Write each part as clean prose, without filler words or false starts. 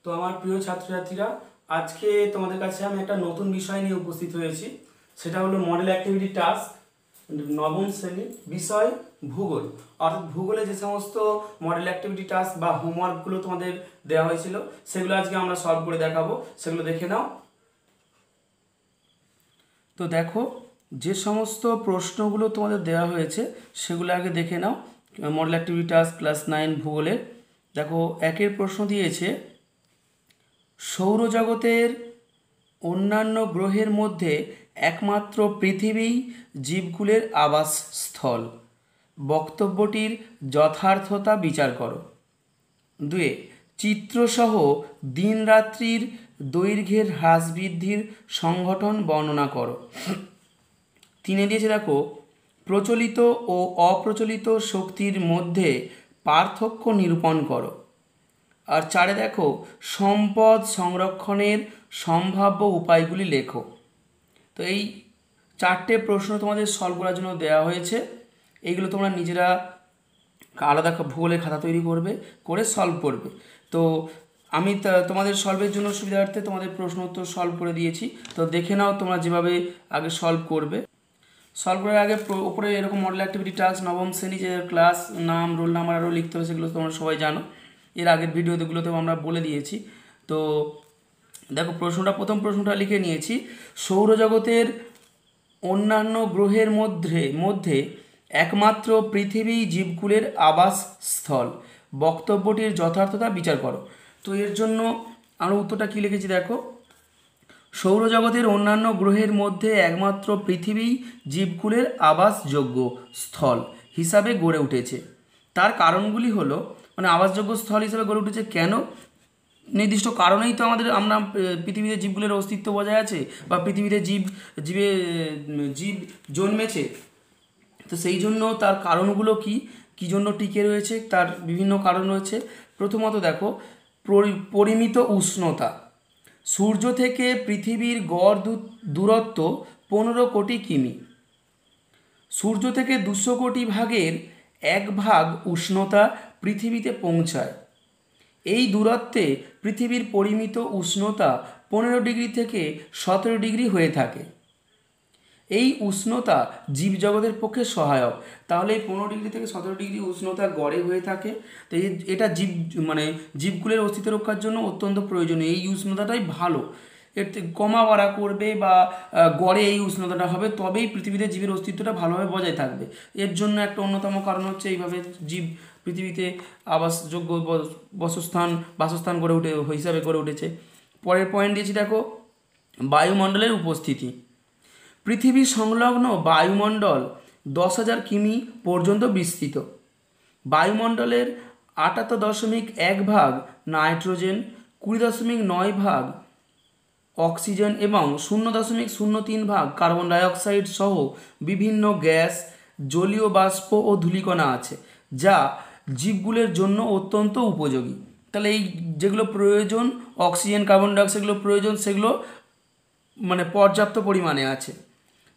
তো আমার প্রিয় ছাত্রছাত্রীরা, আজকে তোমাদের কাছে আমি একটা নতুন বিষয় নিয়ে উপস্থিত হয়েছি। সেটা হলো মডেল অ্যাক্টিভিটি টাস্ক, নবম শ্রেণীর বিষয় ভূগোল। অর্থাৎ ভূগোলে যে সমস্ত মডেল অ্যাক্টিভিটি টাস্ক বা হোমওয়ার্কগুলো তোমাদের দেওয়া হয়েছিল সেগুলো আজকে আমরা সলভ করে দেখাবো। সেগুলো দেখে নাও। তো দেখো, যে সমস্ত প্রশ্নগুলো তোমাদের দেওয়া হয়েছে সেগুলো আগে দেখে নাও। মডেল অ্যাক্টিভিটি টাস্ক ক্লাস 9 ভূগোলের দেখো, একের প্রশ্ন দিয়েছে, সৌরজগতের অন্যান্য গ্রহের মধ্যে একমাত্র পৃথিবীই জীবকুলের আবাসস্থল। বক্তব্যটির যথার্থতা বিচার করো। 2, চিত্রসহ দিনরাত্রির দৈর্ঘ্যের হ্রাস বৃদ্ধির সংঘটন বর্ণনা করো। 3 দিয়েছে দেখো, প্রচলিত ও অপ্রচলিত শক্তির মধ্যে পার্থক্য নিরূপণ করো। আর 4 দেখো, সম্পদ সংরক্ষণের সম্ভাব্য উপায়গুলি লেখো। তো এই 4টে প্রশ্ন তোমাদের সলভ করার জন্য দেওয়া হয়েছে। এইগুলো তোমরা নিজেরা আলাদা ভূগোলের খাতা তৈরি করবে, করে সলভ করবে। তো আমি তোমাদের সলভের জন্য সুবিধার্থে তোমাদের প্রশ্ন উত্তর সলভ করে দিয়েছি। তো দেখে নাও তোমরা যেভাবে আগে সলভ করবে। সলভ করার আগে উপরে এরকম মডেল অ্যাক্টিভিটি টাস্ক নবম শ্রেণী যে ক্লাস, নাম, রোল নাম্বার আরও লিখতে হবে, সেগুলো তোমরা সবাই জানো। এর আগের ভিডিওগুলোতেও আমরা বলে দিয়েছি। তো দেখো, প্রথম প্রশ্নটা লিখে নিয়েছি, সৌরজগতের অন্যান্য গ্রহের মধ্যে একমাত্র পৃথিবী জীবকুলের আবাসস্থল। বক্তব্যটির যথার্থতা বিচার করো। তো এর জন্য আমরা উত্তরটা কী লিখেছি দেখো, সৌরজগতের অন্যান্য গ্রহের মধ্যে একমাত্র পৃথিবী জীবকুলের আবাসযোগ্য স্থল হিসাবে গড়ে উঠেছে। তার কারণগুলি হলো, মানে আবাসযোগ্য স্থল হিসাবে গড়ে উঠেছে কেন, নির্দিষ্ট কারণেই তো আমরা পৃথিবীতে জীবগুলোর অস্তিত্ব বজায় আছে, বা পৃথিবীতে জীব জন্মেছে। তো সেই জন্য তার কারণগুলো কী জন্য টিকে রয়েছে, তার বিভিন্ন কারণ রয়েছে। প্রথমত দেখো, পরিমিত উষ্ণতা। সূর্য থেকে পৃথিবীর গড় দূরত্ব 15 কোটি কিমি। সূর্য থেকে 200 কোটি ভাগের 1 ভাগ উষ্ণতা পৃথিবীতে পৌঁছায়। এই দূরত্বে পৃথিবীর পরিমিত উষ্ণতা 15 ডিগ্রি থেকে 17 ডিগ্রি হয়ে থাকে। এই উষ্ণতা জীবজগতের পক্ষে সহায়ক। তাহলে এই 15 ডিগ্রি থেকে 17 ডিগ্রি উষ্ণতা গড়ে হয়ে থাকে। তো এটা জীবকুলের অস্তিত্ব রক্ষার জন্য অত্যন্ত প্রয়োজনীয়। এই উষ্ণতাটাই ভালো, এর কমা বাড়া করবে বা গড়ে এই উষ্ণতাটা হবে, তবেই পৃথিবীতে জীবের অস্তিত্বটা ভালোভাবে বজায় থাকবে। এর জন্য একটা অন্যতম কারণ হচ্ছে এইভাবে জীব পৃথিবীতে আবাসযোগ্য বাসস্থান হিসাবে গড়ে উঠেছে। পরের পয়েন্ট দিয়েছি দেখো, বায়ুমণ্ডলের উপস্থিতি। পৃথিবী সংলগ্ন বায়ুমণ্ডল 10,000 কিমি পর্যন্ত বিস্তৃত। বায়ুমণ্ডলের 78.1 ভাগ নাইট্রোজেন, 20.9 ভাগ অক্সিজেন এবং 0.03 ভাগ কার্বন ডাইঅক্সাইড সহ বিভিন্ন গ্যাস, জলীয় বাষ্প ও ধূলিকণা আছে, যা জীবগুলোর জন্য অত্যন্ত উপযোগী। তাহলে এই যেগুলো প্রয়োজন, অক্সিজেন, কার্বন ডাইঅক্সাইডগুলো প্রয়োজন, সেগুলো মানে পর্যাপ্ত পরিমাণে আছে।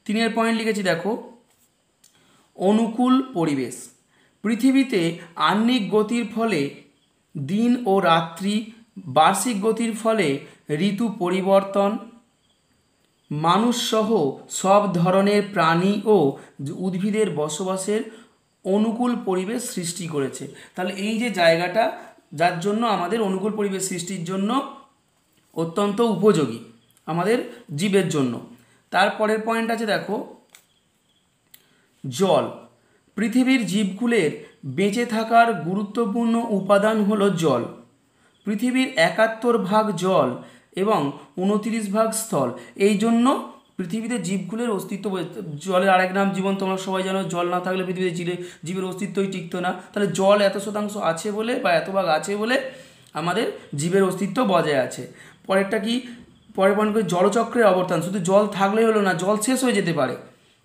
3 পয়েন্ট লিখেছি দেখো, অনুকূল পরিবেশ। পৃথিবীতে আহ্নিক গতির ফলে দিন ও রাত্রি, বার্ষিক গতির ফলে ঋতু পরিবর্তন, মানুষসহ সব ধরনের প্রাণী ও উদ্ভিদের বসবাসের অনুকূল পরিবেশ সৃষ্টি করেছে। তাহলে এই যে জায়গাটা, যার জন্য আমাদের অনুকূল পরিবেশ সৃষ্টির জন্য অত্যন্ত উপযোগী আমাদের জীবের জন্য। তারপরের পয়েন্ট আছে দেখো, জল। পৃথিবীর জীবকুলের বেঁচে থাকার গুরুত্বপূর্ণ উপাদান হলো জল। পৃথিবীর 71 ভাগ জল এবং 29 ভাগ স্থল। এই জন্য পৃথিবীতে জীবকুলের অস্তিত্ব, জলের আরেক নাম জীবন, তোমরা সবাই জানো। জল না থাকলে পৃথিবীতে জীবের অস্তিত্বই টিকতো না। তাহলে জল এত শতাংশ আছে বলে বা এত ভাগ আছে বলে আমাদের জীবের অস্তিত্ব বজায় আছে। পরেরটা কি, পরের পয়েন্ট করে জলচক্রের অবর্তন। শুধু জল থাকলেই হলো না, জল শেষ হয়ে যেতে পারে,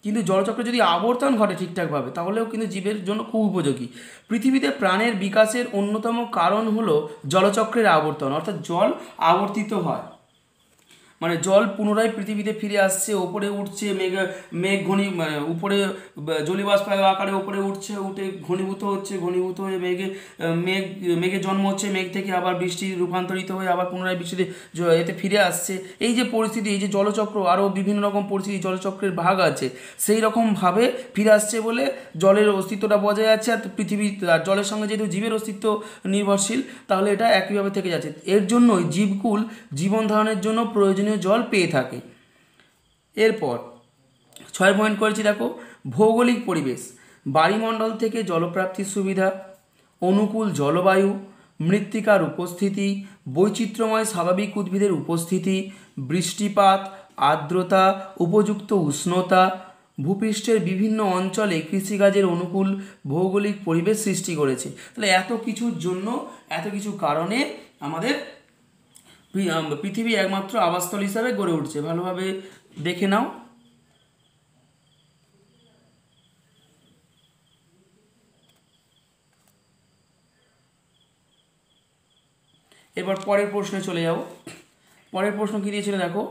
কিন্তু জলচক্রে যদি আবর্তন ঘটে ঠিকঠাকভাবে, তাহলেও কিন্তু জীবের জন্য খুব উপযোগী। পৃথিবীতে প্রাণের বিকাশের অন্যতম কারণ হলো জলচক্রের আবর্তন, অর্থাৎ জল আবর্তিত হয়। মানে জল পুনরায় পৃথিবীতে ফিরে আসছে, ওপরে উঠছে, মেঘ উপরে জলীয়বাষ্প আকারে ওপরে উঠছে, উঠে ঘনীভূত হচ্ছে, ঘনীভূত হয়ে মেঘের জন্ম হচ্ছে, মেঘ থেকে আবার বৃষ্টি রূপান্তরিত হয়ে আবার পুনরায় বৃষ্টিতে এতে ফিরে আসছে। এই যে পরিস্থিতি, এই যে জলচক্র, আরও বিভিন্ন রকম পরিস্থিতি জলচক্রের ভাগ আছে, সেই রকমভাবে ফিরে আসছে বলে জলের অস্তিত্বটা বজায় আছে। আর পৃথিবী আর জলের সঙ্গে যেহেতু জীবের অস্তিত্ব নির্ভরশীল, তাহলে এটা একইভাবে থেকে যাচ্ছে। এর জন্যই জীবকুল জীবন ধারণের জন্য প্রয়োজনীয় জল পেয়ে থাকে। এরপর 6 পয়েন্ট করেছি, দেখো ভৌগোলিক পরিবেশ, বায়ুমণ্ডল থেকে জলপ্রাপ্তির সুবিধা, অনুকূল জলবায়ু, মৃত্তিকার উপস্থিতি, বৈচিত্র্যময় স্বাভাবিক উদ্ভিদের উপস্থিতি, বৃষ্টিপাত, আর্দ্রতা, উপযুক্ত উষ্ণতা, ভূপৃষ্ঠের বিভিন্ন অঞ্চলে কৃষিকাজের অনুকূল ভৌগোলিক পরিবেশ সৃষ্টি করেছে। তাহলে এত কিছুর জন্য, এত কিছু কারণে আমাদের পৃথিবী একমাত্র আবাসস্থল হিসাবে গড়ে উঠছে। ভালোভাবে দেখে নাও। এবার পরের প্রশ্নে চলে যাও। পরের প্রশ্ন কী দিয়েছিল দেখো,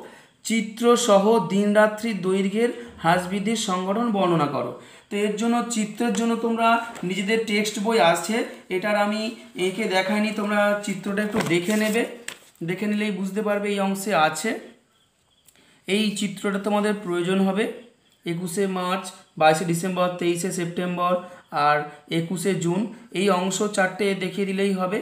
চিত্রসহ দিনরাত্রি দৈর্ঘ্যের হ্রাস বৃদ্ধির সংগঠন বর্ণনা করো। তো এর জন্য চিত্রের জন্য তোমরা নিজেদের টেক্সট বই আছে, এটার আমি এঁকে দেখাইনি, তোমরা চিত্রটা একটু দেখে নেবে, দেখে নিলেই বুঝতে পারবে এই অংশে আছে। এই চিত্রটা তোমাদের প্রয়োজন হবে। 21শে মার্চ, 22শে ডিসেম্বর, 23শে সেপ্টেম্বর আর 21শে জুন, এই অংশ 4টে দেখিয়ে দিলেই হবে।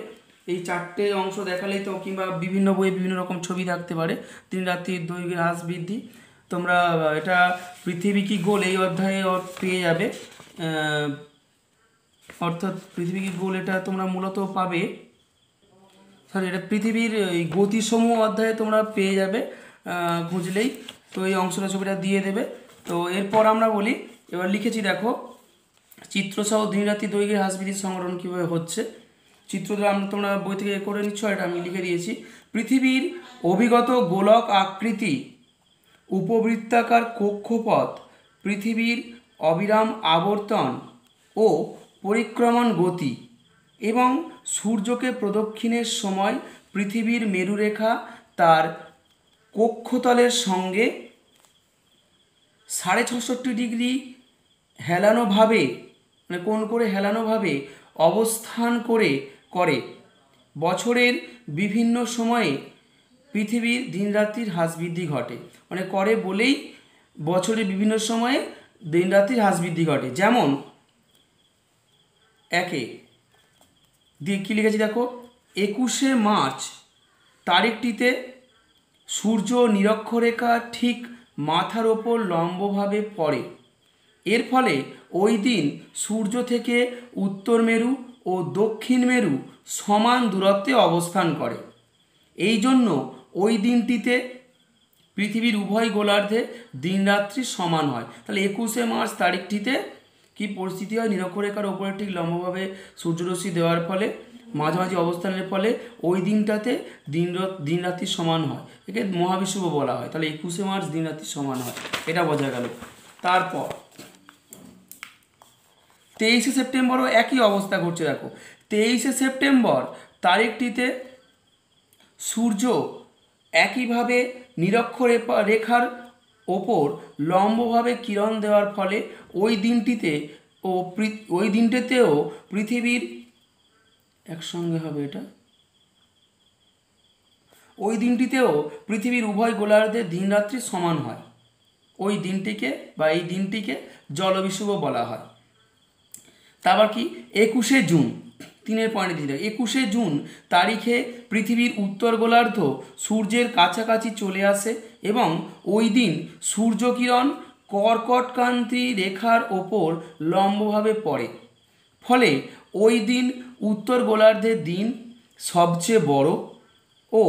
এই 4টে অংশ দেখালেই তো, কিংবা বিভিন্ন বইয়ে বিভিন্ন রকম ছবি থাকতে পারে। দিন রাত্রির দৈর্ঘ্যের হ্রাস বৃদ্ধি, তোমরা এটা পৃথিবী কি গোল এই অধ্যায়ে পেয়ে যাবে। অর্থাৎ পৃথিবী কি গোল এটা তোমরা মূলত পাবে, সরি এটা পৃথিবীর এই গতিসমূহ অধ্যায়ে তোমরা পেয়ে যাবে খুঁজলেই। তো এই অংশটা ছবিটা দিয়ে দেবে। তো এরপর আমরা বলি, এবার লিখেছি দেখো, চিত্রসহ দিনরাত্রি দৈর্ঘ্যের হ্রাস বৃদ্ধির সংগঠন কীভাবে হচ্ছে। চিত্রটা তোমরা বই থেকে করে নিচ্ছ, এটা আমি লিখে দিয়েছি। পৃথিবীর অভিগত গোলক আকৃতি, উপবৃত্তাকার কক্ষপথ, পৃথিবীর অবিরাম আবর্তন ও পরিক্রমণ গতি এবং সূর্যকে প্রদক্ষিণের সময় পৃথিবীর মেরুরেখা তার কক্ষতলের সঙ্গে 665 ডিগ্রি হেলানোভাবে, মানে কোণ করে হেলানোভাবে অবস্থান করে বছরের বিভিন্ন সময়ে পৃথিবীর দিনরাত্রির হ্রাস বৃদ্ধি ঘটে। মানে করে বলেই বছরের বিভিন্ন সময়ে দিনরাত্রির হ্রাস বৃদ্ধি ঘটে। যেমন একে কী লিখেছি দেখো, 21শে মার্চ তারিখটিতে সূর্য নিরক্ষরেখা ঠিক মাথার ওপর লম্বভাবে পড়ে। এর ফলে ওই দিন সূর্য থেকে উত্তর মেরু ও দক্ষিণ মেরু সমান দূরত্বে অবস্থান করে। এই জন্য ওই দিনটিতে পৃথিবীর উভয় গোলার্ধে দিনরাত্রি সমান হয়। তাহলে 21শে মার্চ তারিখটিতে কি পরিস্থিতি হয়, নিরক্ষরেখার ওপরে ঠিক লম্বভাবে সূর্যরশ্মি দেওয়ার ফলে, মাঝামাঝি অবস্থানের ফলে ওই দিনটাতে দিনরাত্রি সমান হয়। একে মহাবিষুব বলা হয়। তাহলে 21শে মার্চ দিনরাত্রি সমান হয়, এটা বোঝা গেল। তারপর 23শে সেপ্টেম্বরও একই অবস্থা ঘটছে। দেখো 23শে সেপ্টেম্বর তারিখটিতে সূর্য একইভাবে নিরক্ষরেখার ওপর লম্বভাবে কিরণ দেওয়ার ফলে ওই দিনটিতেও পৃথিবীর একসঙ্গে হবে, এটা ওই দিনটিতেও পৃথিবীর উভয় গোলার্ধে দিনরাত্রি সমান হয়। ওই দিনটিকে বা এই দিনটিকে জলবিষুব বলা হয়। তারপর কি 21শে জুন, 3 পয়েন্ট দিয়ে, 21শে জুন তারিখে পৃথিবীর উত্তর গোলার্ধ সূর্যের কাছাকাছি চলে আসে এবং ওই দিন সূর্যকিরণ কর্কটক্রান্তি রেখার ওপর লম্বভাবে পড়ে। ফলে ওই দিন উত্তর গোলার্ধের দিন সবচেয়ে বড় ও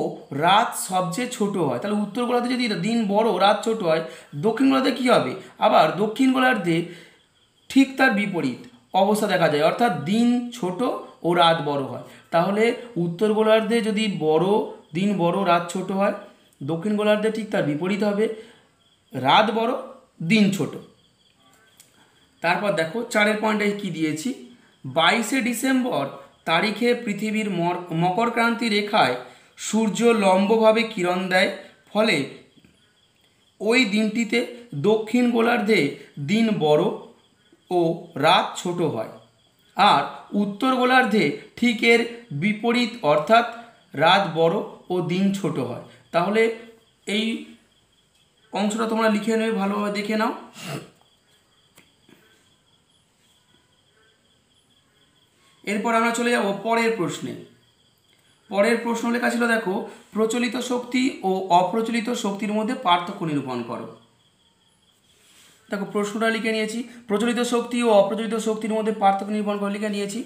রাত সবচেয়ে ছোট হয়। তাহলে উত্তর গোলার্ধে যদি দিন বড় রাত ছোট হয়, দক্ষিণ গোলার্ধে কী হবে, আবার দক্ষিণ গোলার্ধে ঠিক তার বিপরীত অবস্থা দেখা যায়, অর্থাৎ দিন ছোট ও রাত বড় হয়। তাহলে উত্তর গোলার্ধে যদি দিন বড় রাত ছোট হয়, দক্ষিণ গোলার্ধে ঠিক তার বিপরীত হবে, রাত বড় দিন ছোট। তারপর দেখো 4 পয়েন্টে কি দিয়েছি, 22শে ডিসেম্বর তারিখে পৃথিবীর মকরক্রান্তি রেখায় সূর্য লম্বভাবে কিরণ দেয়। ফলে ওই দিনটিতে দক্ষিণ গোলার্ধে দিন বড় ও রাত ছোট হয়, আর উত্তর গোলার্ধে ঠিক এর বিপরীত, অর্থাৎ রাত বড় ও দিন ছোট হয়। তাহলে এই অংশটা তোমরা লিখে নেবে, ভালোভাবে দেখে নাও। এরপর আমরা চলে যাব পরের প্রশ্নে। পরের প্রশ্ন লেখা ছিল, দেখো, প্রচলিত শক্তি ও অপ্রচলিত শক্তির মধ্যে পার্থক্য নিরূপণ করো। দেখো প্রশ্নটা লিখে নিয়েছি, প্রচলিত শক্তি ও অপ্রচলিত শক্তির মধ্যে পার্থক্য নিরূপণ করে লিখে নিয়েছি।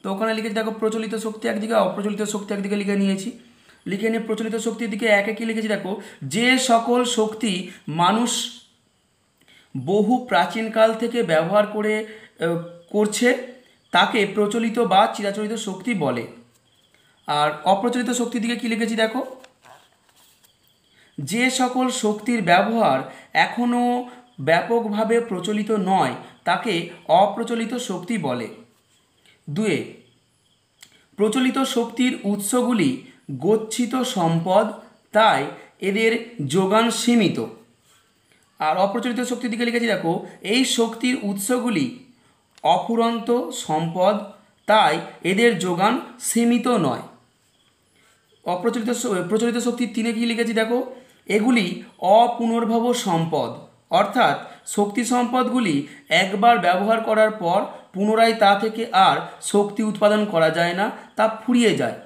তো ওখানে লিখেছি, দেখো, প্রচলিত শক্তি একদিকে, অপ্রচলিত শক্তি একদিকে লিখে নিয়েছি। লিখে নিয়ে প্রচলিত শক্তির দিকে একে কি লিখেছি, দেখো, যে সকল শক্তি মানুষ বহু প্রাচীনকাল থেকে ব্যবহার করছে তাকে প্রচলিত বা চিরাচরিত শক্তি বলে। আর অপ্রচলিত শক্তির দিকে কি লিখেছি, দেখো, যে সকল শক্তির ব্যবহার এখনও ব্যাপকভাবে প্রচলিত নয় তাকে অপ্রচলিত শক্তি বলে। দুয়ে, প্রচলিত শক্তির উৎসগুলি গচ্ছিত সম্পদ, তাই এদের যোগান সীমিত। আর অপ্রচলিত শক্তির দিকে লিখেছি, দেখো, এই শক্তির উৎসগুলি অফুরন্ত সম্পদ, তাই এদের যোগান সীমিত নয়। প্রচলিত শক্তির তিনে কি লিখেছি, দেখো, এগুলি অপুনর্ভব সম্পদ, অর্থাৎ শক্তি সম্পদগুলি একবার ব্যবহার করার পর পুনরায় তা থেকে আর শক্তি উৎপাদন করা যায় না, তা ফুরিয়ে যায়।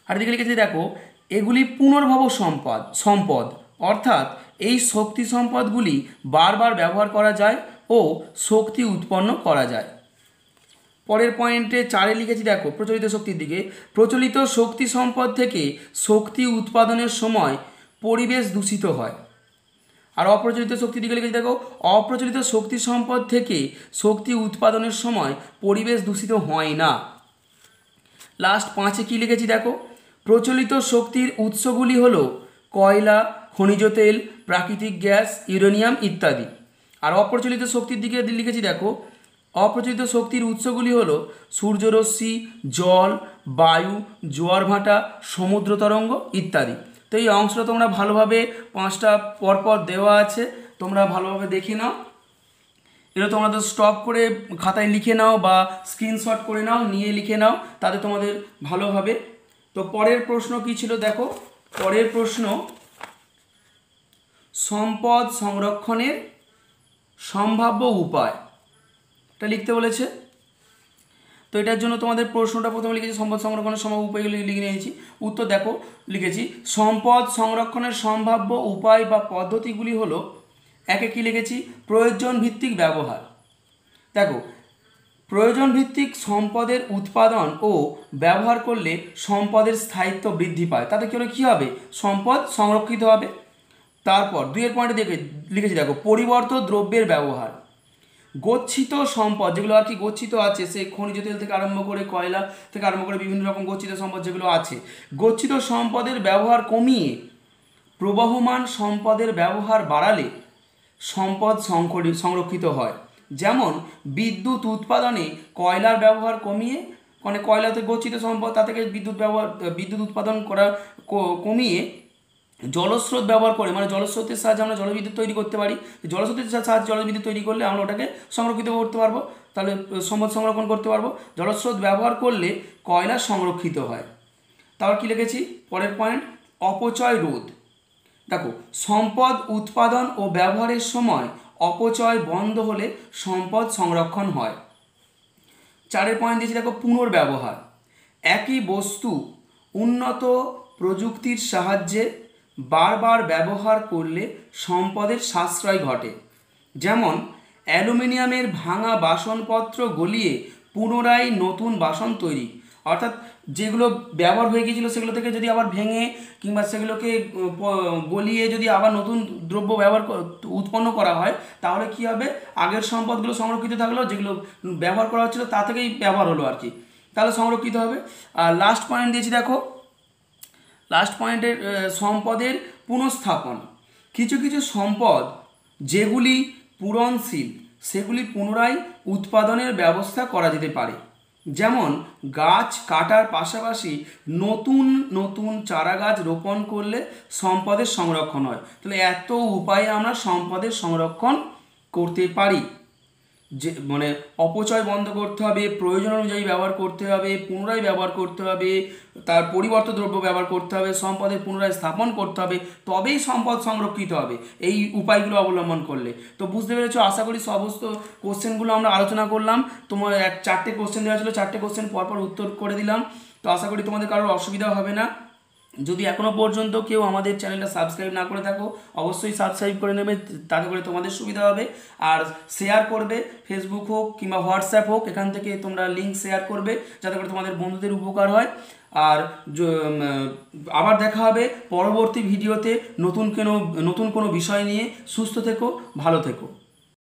আর এদিকে লিখেছি, দেখো, এগুলি পুনর্ভব সম্পদ, অর্থাৎ এই শক্তি সম্পদগুলি বারবার ব্যবহার করা যায় ও শক্তি উৎপন্ন করা যায়। পরের পয়েন্টে 4-এ লিখেছি, দেখো, প্রচলিত শক্তির দিকে, প্রচলিত শক্তি সম্পদ থেকে শক্তি উৎপাদনের সময় পরিবেশ দূষিত হয়। আর অপ্রচলিত শক্তির দিকে লিখেছি, দেখো, অপ্রচলিত শক্তি সম্পদ থেকে শক্তি উৎপাদনের সময় পরিবেশ দূষিত হয় না। লাস্ট 5-এ কী লিখেছি, দেখো, প্রচলিত শক্তির উৎসগুলি হলো কয়লা, খনিজ তেল, প্রাকৃতিক গ্যাস, ইউরেনিয়াম ইত্যাদি। আর অপ্রচলিত শক্তির দিকে লিখেছি, দেখো, অপ্রচলিত শক্তির উৎসগুলি হলো সূর্যরশ্মি, জল, বায়ু, জোয়ার ভাটা, সমুদ্র তরঙ্গ ইত্যাদি। তো এই অংশটা তোমরা ভালোভাবে 5টা পরপর দেওয়া আছে, তোমরা ভালোভাবে দেখে নাও। এটা তোমরা তো স্টপ করে খাতায় লিখে নাও বা স্ক্রিনশট করে নাও, নিয়ে লিখে নাও, তাতে তোমাদের ভালো হবে। তো পরের প্রশ্ন কি ছিল, দেখো, পরের প্রশ্ন, সম্পদ সংরক্ষণের সম্ভাব্য উপায়, এটা লিখতে বলেছে। তো এটার জন্য তোমাদের প্রশ্নটা প্রথমে লিখেছি, সম্পদ সংরক্ষণের সম্ভাব্য উপায়গুলি লিখে নিয়েছি। উত্তর দেখো, লিখেছি, সম্পদ সংরক্ষণের সম্ভাব্য উপায় বা পদ্ধতিগুলি হলো, একে কি লিখেছি, প্রয়োজন ভিত্তিক ব্যবহার। দেখো, প্রয়োজন ভিত্তিক সম্পদের উৎপাদন ও ব্যবহার করলে সম্পদের স্থায়িত্ব বৃদ্ধি পায়, তাতে কী হবে, সম্পদ সংরক্ষিত হবে। তারপর 2-এর পয়েন্টে লিখেছি, দেখো, পরিবর্তিত দ্রব্যের ব্যবহার। গচ্ছিত সম্পদ যেগুলো আর কি গচ্ছিত আছে, সেই খনিজ তেল থেকে আরম্ভ করে, কয়লা থেকে আরম্ভ করে বিভিন্ন রকম গচ্ছিত সম্পদ যেগুলো আছে, গচ্ছিত সম্পদের ব্যবহার কমিয়ে প্রবহমান সম্পদের ব্যবহার বাড়ালে সম্পদ সংরক্ষিত হয়। যেমন বিদ্যুৎ উৎপাদনে কয়লার ব্যবহার কমিয়ে, মানে কয়লাতে গচ্ছিত সম্পদ, তা থেকে বিদ্যুৎ উৎপাদন করা কমিয়ে জলস্রোত ব্যবহার করে, মানে জলস্রোতের সাহায্যে আমরা জলবিদ্যুৎ তৈরি করতে পারি। জলস্রোতের সাহায্যে জলবিদ্যুৎ তৈরি করলে আমরা ওটাকে সংরক্ষিত করতে পারবো, তাহলে সম্পদ সংরক্ষণ করতে পারবো। জলস্রোত ব্যবহার করলে কয়লা সংরক্ষিত হয়। তারপর কী লিখেছি, পরের পয়েন্ট, অপচয় রোধ। দেখো, সম্পদ উৎপাদন ও ব্যবহারের সময় অপচয় বন্ধ হলে সম্পদ সংরক্ষণ হয়। 4-এর পয়েন্ট দিয়েছি, দেখো, পুনর্ব্যবহার। একই বস্তু উন্নত প্রযুক্তির সাহায্যে বারবার ব্যবহার করলে সম্পদের সাশ্রয় ঘটে। যেমন অ্যালুমিনিয়ামের ভাঙা বাসনপত্র গলিয়ে পুনরায় নতুন বাসন তৈরি, অর্থাৎ যেগুলো ব্যবহার হয়ে গিয়েছিলো সেগুলো থেকে যদি আবার ভেঙে কিংবা সেগুলোকে গলিয়ে যদি আবার নতুন দ্রব্য উৎপন্ন করা হয়, তাহলে কি হবে, আগের সম্পদগুলো সংরক্ষিত থাকলো, যেগুলো ব্যবহার করা হচ্ছিলো তা থেকেই ব্যবহার হলো আর কি, তাহলে সংরক্ষিত হবে। আর লাস্ট পয়েন্ট দিয়েছি, দেখো, লাস্ট পয়েন্টের সম্পদের পুনঃস্থাপন। কিছু কিছু সম্পদ যেগুলি পূরণশীল সেগুলি পুনরায় উৎপাদনের ব্যবস্থা করা যেতে পারে। যেমন গাছ কাটার পাশাপাশি নতুন নতুন চারা গাছ রোপণ করলে সম্পদের সংরক্ষণ হয়। তাহলে এত উপায়ে আমরা সম্পদের সংরক্ষণ করতে পারি। যে মানে অপচয় বন্ধ করতে হবে, প্রয়োজন অনুযায়ী ব্যবহার করতে হবে, পুনরায় ব্যবহার করতে হবে, তার পরিবর্তিত দ্রব্য ব্যবহার করতে হবে, সম্পদের পুনরায় স্থাপন করতে হবে, তবেই সম্পদ সংরক্ষিত হবে এই উপায়গুলো অবলম্বন করলে। তো বুঝতে পেরেছো আশা করি। সমস্ত কোশ্চেনগুলো আমরা আলোচনা করলাম। তোমার 4টে কোশ্চেন দেওয়া ছিল, 4টে কোশ্চেন পরপর উত্তর করে দিলাম। তো আশা করি তোমাদের কারোর অসুবিধা হবে না। যদি এখনও পর্যন্ত কেউ আমাদের চ্যানেলটা সাবস্ক্রাইব না করে থাকো, অবশ্যই সাবস্ক্রাইব করে নেবে, তাতে করে তোমাদের সুবিধা হবে। আর শেয়ার করবে, ফেসবুক হোক কিংবা হোয়াটসঅ্যাপ হোক, এখান থেকে তোমরা লিঙ্ক শেয়ার করবে যাতে করে তোমাদের বন্ধুদের উপকার হয়। আর আবার দেখা হবে পরবর্তী ভিডিওতে নতুন কোনো বিষয় নিয়ে। সুস্থ থেকো, ভালো থেকো।